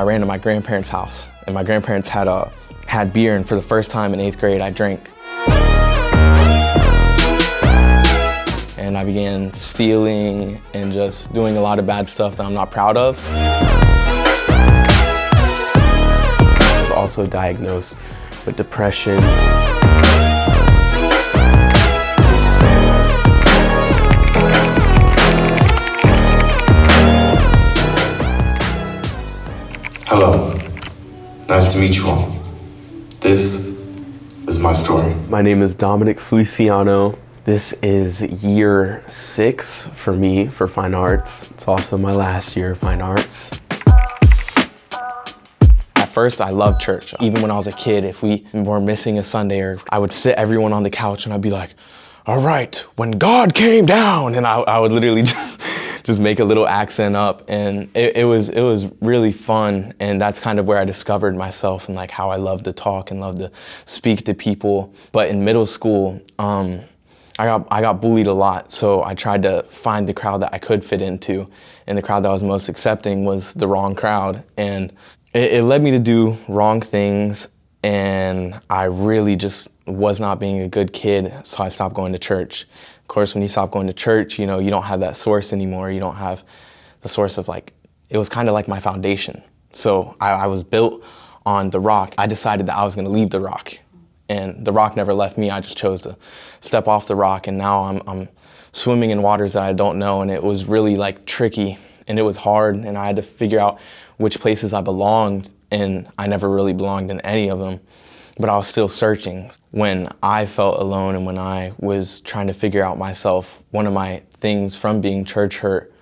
ran to my grandparents' house, and my grandparents had beer, and for the first time in 8th grade, I drank. And I began stealing and just doing a lot of bad stuff that I'm not proud of. I was also diagnosed with depression. Hello, nice to meet you all. This is my story. My name is Dominic Feliciano. This is year 6 for me for fine arts. It's also my last year of fine arts. At first, I loved church. Even when I was a kid, if we were missing a Sunday, or I would sit everyone on the couch and I'd be like, all right, when God came down, and I would literally just make a little accent up, and it was really fun, and that's kind of where I discovered myself and like how I love to talk and love to speak to people. But in middle school, I got bullied a lot, so I tried to find the crowd that I could fit into, and the crowd that was most accepting was the wrong crowd, and it led me to do wrong things, and I really just was not being a good kid, so I stopped going to church. Of course, when you stop going to church, you know, you don't have that source anymore. You don't have the source of like, it was kind of like my foundation. So I was built on the rock. I decided that I was gonna leave the rock, and the rock never left me. I just chose to step off the rock, and now I'm swimming in waters that I don't know, and it was really like tricky, and it was hard, and I had to figure out which places I belonged, and I never really belonged in any of them, but I was still searching. When I felt alone and when I was trying to figure out myself, one of my things from being church hurt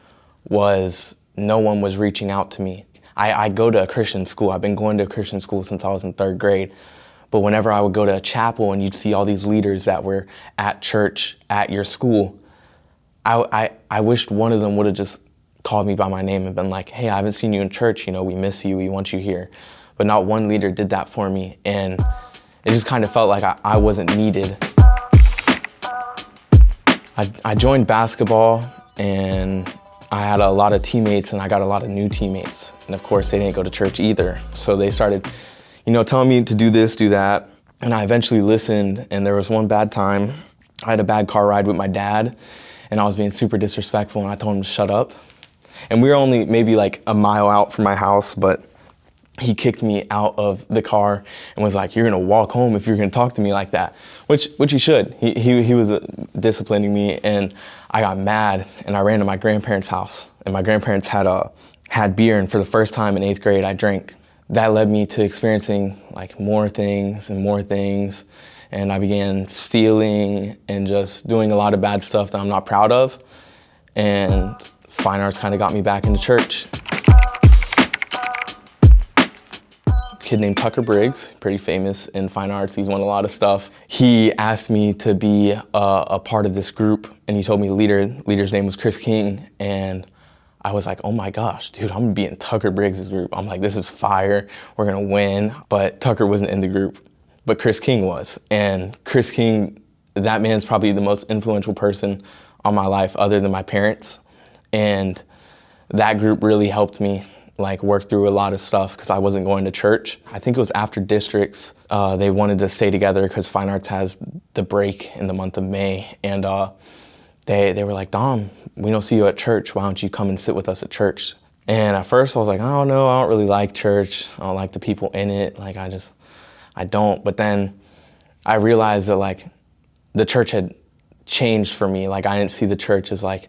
was no one was reaching out to me. I go to a Christian school. I've been going to a Christian school since I was in 3rd grade. But whenever I would go to a chapel and you'd see all these leaders that were at church at your school, I wished one of them would have just called me by my name and been like, hey, I haven't seen you in church, you know, we miss you, we want you here. But not one leader did that for me, and it just kind of felt like I wasn't needed. I joined basketball, and I had a lot of teammates, and I got a lot of new teammates. And of course, they didn't go to church either. So they started, you know, telling me to do this, do that. And I eventually listened, and there was one bad time. I had a bad car ride with my dad, and I was being super disrespectful, and I told him to shut up. And we were only maybe like a mile out from my house, but he kicked me out of the car and was like, you're gonna walk home if you're gonna talk to me like that, which he should. He was disciplining me, and I got mad, and I ran to my grandparents' house, and my grandparents had beer, and for the first time in 8th grade, I drank. That led me to experiencing like more things and more things, and I began stealing and just doing a lot of bad stuff that I'm not proud of, and fine arts kind of got me back into church. A kid named Tucker Briggs, pretty famous in fine arts. He's won a lot of stuff. He asked me to be a part of this group, and he told me the leader's name was Chris King, and I was like, oh my gosh, dude, I'm gonna be in Tucker Briggs' group. I'm like, this is fire, we're gonna win. But Tucker wasn't in the group, but Chris King was. And Chris King, that man's probably the most influential person on my life other than my parents. And that group really helped me like work through a lot of stuff because I wasn't going to church. I think it was after districts, they wanted to stay together because fine arts has the break in the month of May. And they were like, Dom, we don't see you at church. Why don't you come and sit with us at church? And at first I was like, oh no, I don't really like church. I don't like the people in it. Like I don't. But then I realized that like the church had changed for me. Like I didn't see the church as like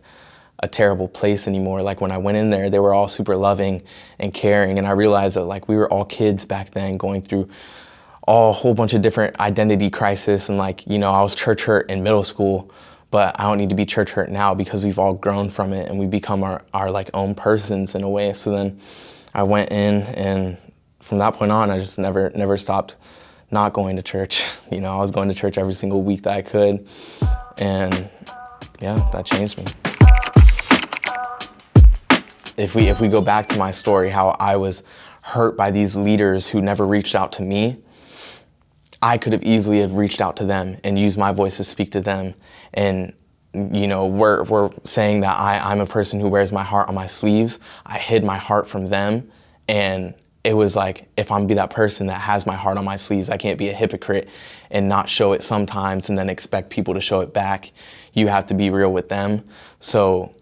a terrible place anymore. Like when I went in there, they were all super loving and caring. And I realized that like we were all kids back then going through a whole bunch of different identity crisis. And like, you know, I was church hurt in middle school, but I don't need to be church hurt now because we've all grown from it and we become our like own persons in a way. So then I went in, and from that point on, I just never stopped not going to church. You know, I was going to church every single week that I could. And yeah, that changed me. If we go back to my story, how I was hurt by these leaders who never reached out to me, I could have easily have reached out to them and used my voice to speak to them. And you know, we're saying that I'm a person who wears my heart on my sleeves. I hid my heart from them, and it was like, if I'm gonna be that person that has my heart on my sleeves, I can't be a hypocrite and not show it sometimes and then expect people to show it back. You have to be real with them. So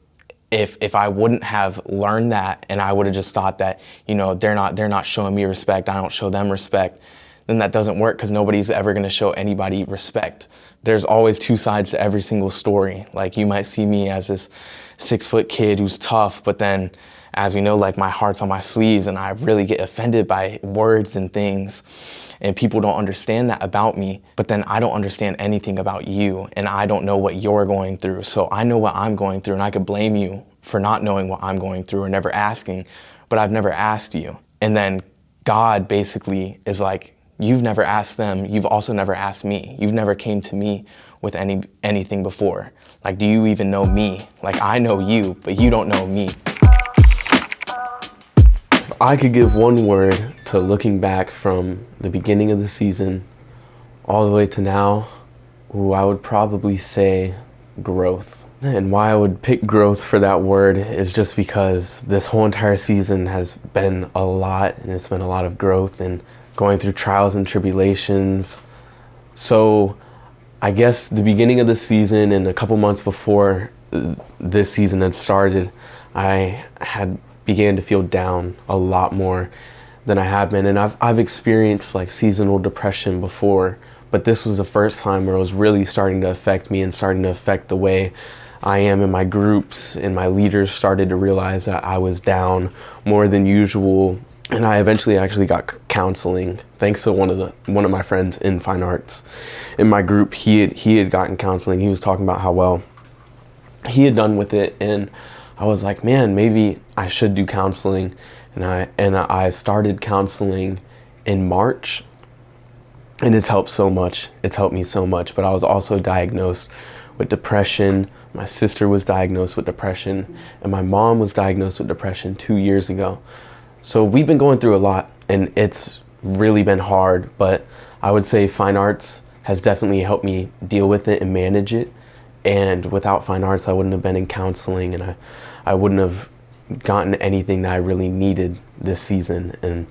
if I wouldn't have learned that, and I would have just thought that, you know, they're not showing me respect, I don't show them respect, then that doesn't work, because nobody's ever gonna show anybody respect. There's always two sides to every single story. Like, you might see me as this 6-foot kid who's tough, but then, as we know, like, my heart's on my sleeves and I really get offended by words and things, and people don't understand that about me. But then I don't understand anything about you, and I don't know what you're going through. So I know what I'm going through, and I could blame you for not knowing what I'm going through or never asking, but I've never asked you. And then God basically is like, you've never asked them, you've also never asked me. You've never came to me with anything before. Like, do you even know me? Like, I know you, but you don't know me. If I could give one word to looking back from the beginning of the season all the way to now, I would probably say growth. And why I would pick growth for that word is just because this whole entire season has been a lot, and it's been a lot of growth and going through trials and tribulations. So I guess the beginning of the season and a couple months before this season had started, I had began to feel down a lot more than I have been. And I've experienced like seasonal depression before, but this was the first time where it was really starting to affect me and starting to affect the way I am in my groups, and my leaders started to realize that I was down more than usual. And I eventually actually got counseling thanks to one of my friends in fine arts in my group. He had gotten counseling. He was talking about how well he had done with it, and I was like, man, maybe I should do counseling. And I started counseling in March, and it's helped so much. It's helped me so much. But I was also diagnosed with depression. My sister was diagnosed with depression, and my mom was diagnosed with depression 2 years ago. So we've been going through a lot, and it's really been hard, but I would say fine arts has definitely helped me deal with it and manage it. And without fine arts, I wouldn't have been in counseling, and I wouldn't have gotten anything that I really needed this season. And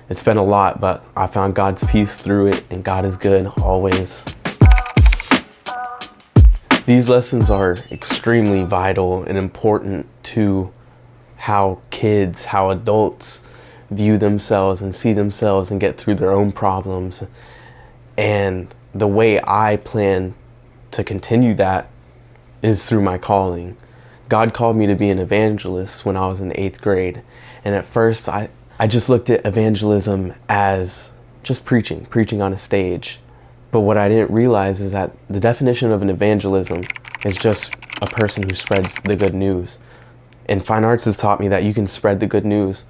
it's been a lot, but I found God's peace through it, and God is good always. These lessons are extremely vital and important to how kids, how adults view themselves and see themselves and get through their own problems. And the way I plan to continue that is through my calling. God called me to be an evangelist when I was in 8th grade. And at first I just looked at evangelism as just preaching on a stage. But what I didn't realize is that the definition of an evangelism is just a person who spreads the good news. And fine arts has taught me that you can spread the good news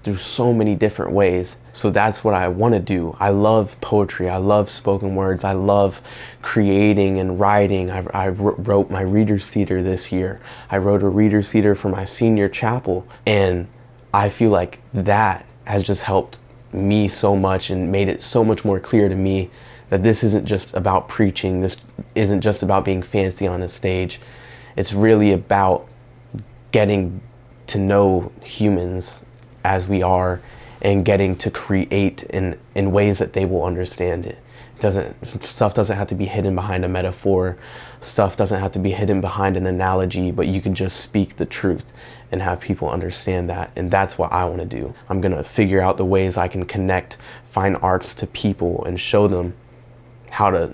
through so many different ways. So that's what I want to do. I love poetry. I love spoken words. I love creating and writing. I wrote my reader's theater this year. I wrote a reader's theater for my senior chapel. And I feel like that has just helped me so much and made it so much more clear to me that this isn't just about preaching. This isn't just about being fancy on a stage. It's really about getting to know humans as we are and getting to create in ways that they will understand it. Stuff doesn't have to be hidden behind a metaphor. Stuff doesn't have to be hidden behind an analogy, but you can just speak the truth and have people understand that. And that's what I want to do. I'm going to figure out the ways I can connect fine arts to people and show them how to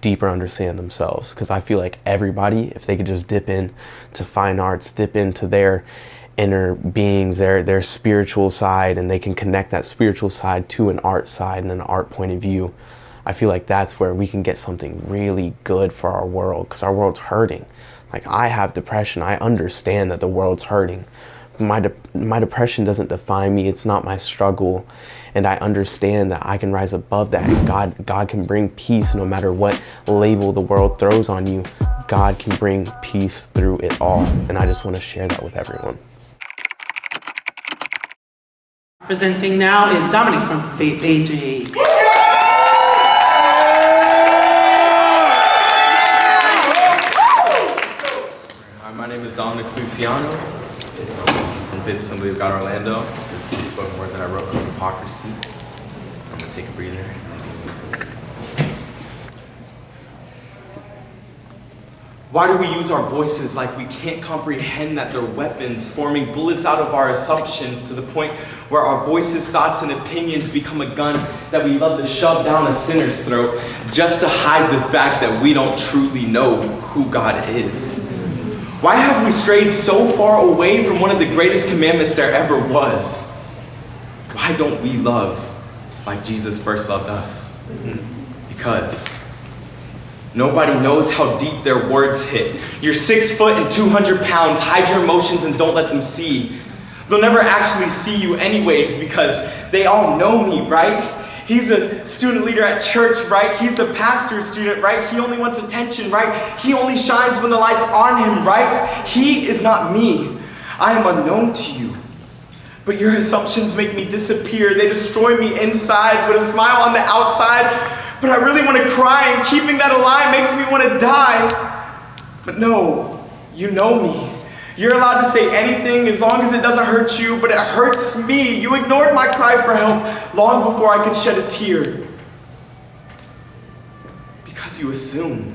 deeper understand themselves. Because I feel like everybody, if they could just dip in to fine arts, dip into their inner beings, their spiritual side, and they can connect that spiritual side to an art side and an art point of view, I feel like that's where we can get something really good for our world, because our world's hurting. Like, I have depression. I understand that the world's hurting. My depression doesn't define me. It's not my struggle. And I understand that I can rise above that. And God can bring peace no matter what label the world throws on you. God can bring peace through it all. And I just want to share that with everyone. Presenting now is Dominic from AJ. Hi, my name is Dominic Feliciano from Faith Assembly of God Orlando. This is the spoken word that I wrote on hypocrisy. I'm gonna take a breather. Why do we use our voices like we can't comprehend that they're weapons, forming bullets out of our assumptions to the point where our voices, thoughts, and opinions become a gun that we love to shove down a sinner's throat just to hide the fact that we don't truly know who God is? Why have we strayed so far away from one of the greatest commandments there ever was? Why don't we love like Jesus first loved us? Because nobody knows how deep their words hit. You're 6 foot and 200 pounds. Hide your emotions and don't let them see. They'll never actually see you anyways because they all know me, right? He's a student leader at church, right? He's the pastor's student, right? He only wants attention, right? He only shines when the light's on him, right? He is not me. I am unknown to you. But your assumptions make me disappear. They destroy me inside with a smile on the outside. But I really want to cry, and keeping that alive makes me want to die. But no, you know me. You're allowed to say anything as long as it doesn't hurt you, but it hurts me. You ignored my cry for help long before I could shed a tear. Because you assume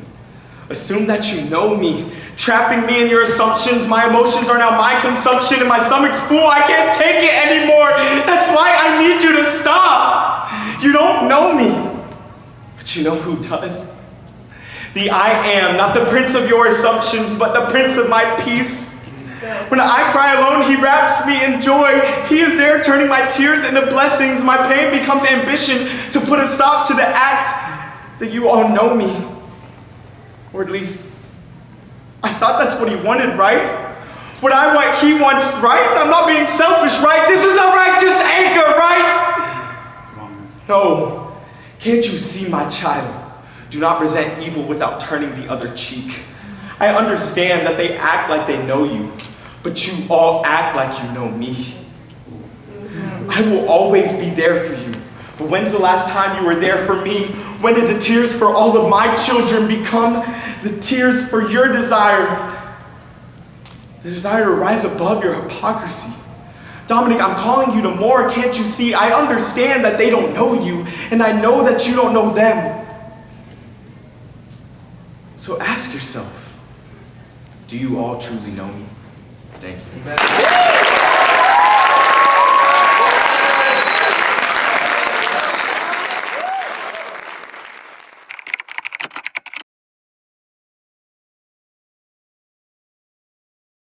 that you know me, trapping me in your assumptions. My emotions are now my consumption, and my stomach's full. I can't take it anymore. That's why I need you to stop. You don't know me. But you know who does? The I am, not the prince of your assumptions, but the prince of my peace. When I cry alone, he wraps me in joy. He is there turning my tears into blessings. My pain becomes ambition to put a stop to the act that you all know me. Or at least, I thought that's what he wanted, right? What I want, he wants, right? I'm not being selfish, right? This is a righteous anger, right? No. Can't you see, my child? Do not resent evil without turning the other cheek. I understand that they act like they know you, but you all act like you know me. I will always be there for you. But when's the last time you were there for me? When did the tears for all of my children become the tears for your desire? The desire to rise above your hypocrisy. Dominic, I'm calling you to more. Can't you see? I understand that they don't know you, and I know that you don't know them. So ask yourself, do you all truly know me? Thank you.